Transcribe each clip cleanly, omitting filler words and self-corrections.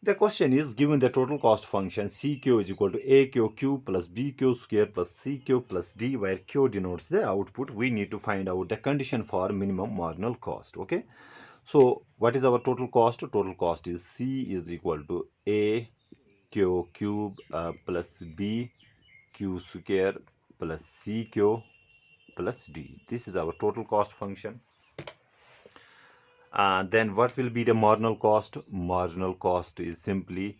The question is, given the total cost function CQ is equal to AQQ plus BQ square plus CQ plus D, where Q denotes the output, we need to find out the condition for minimum marginal cost. Okay, so what is our total cost? Total cost is C is equal to AQ cube plus BQ square plus CQ plus D. This is our total cost function. Then what will be the marginal cost? Marginal cost is simply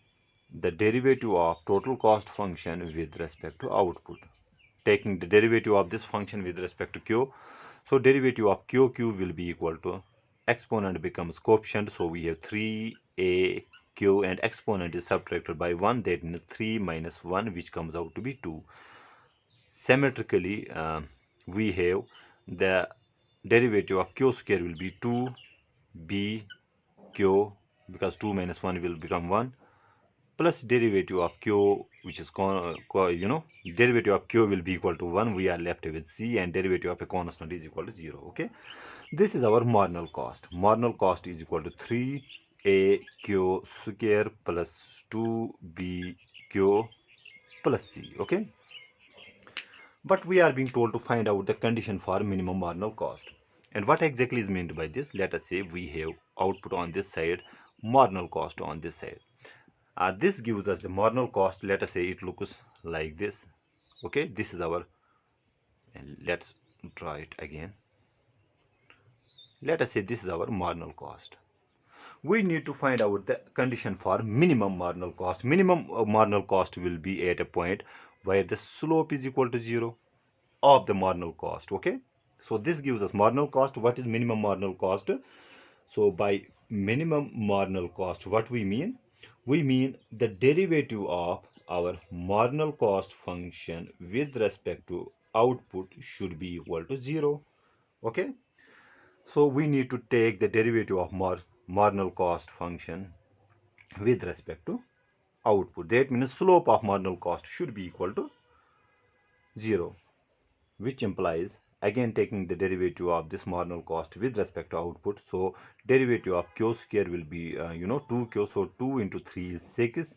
the derivative of total cost function with respect to output. Taking the derivative of this function with respect to Q. So derivative of QQ will be equal to exponent becomes coefficient. So we have 3AQ and exponent is subtracted by 1. That means 3 minus 1, which comes out to be 2. Symmetrically, we have the derivative of Q square will be 2B Q, because 2 minus 1 will become 1, plus derivative of Q, which is derivative of Q will be equal to 1. We are left with C, and derivative of a constant is equal to 0. Okay, this is our marginal cost. Marginal cost is equal to 3AQ square plus 2BQ plus C. Okay, but we are being told to find out the condition for minimum marginal cost. And what exactly is meant by this? Let us say we have output on this side, marginal cost on this side. This gives us the marginal cost. Let us say it looks like this. Okay, this is our, and let's draw it again. Let us say this is our marginal cost. We need to find out the condition for minimum marginal cost. Minimum marginal cost will be at a point where the slope is equal to 0 of the marginal cost. Okay, so this gives us marginal cost. What is minimum marginal cost? So by minimum marginal cost, what we mean? We mean the derivative of our marginal cost function with respect to output should be equal to 0. Okay, so we need to take the derivative of marginal cost function with respect to output. That means slope of marginal cost should be equal to 0, which implies again taking the derivative of this marginal cost with respect to output. So derivative of Q square will be 2Q. So 2 into 3 is 6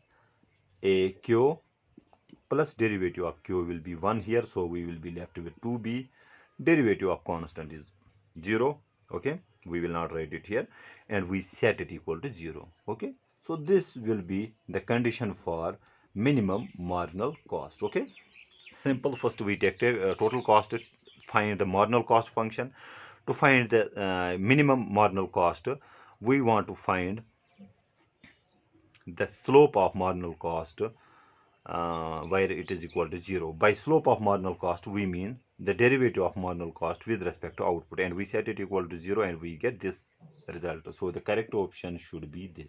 AQ plus derivative of Q will be 1 here. So we will be left with 2B. Derivative of constant is 0. Okay, we will not write it here, and we set it equal to 0. Okay, so this will be the condition for minimum marginal cost. Okay, simple. First we take total cost, find the marginal cost function. To find the minimum marginal cost, we want to find the slope of marginal cost where it is equal to 0. By slope of marginal cost, we mean the derivative of marginal cost with respect to output, and we set it equal to 0, and we get this result. So the correct option should be this.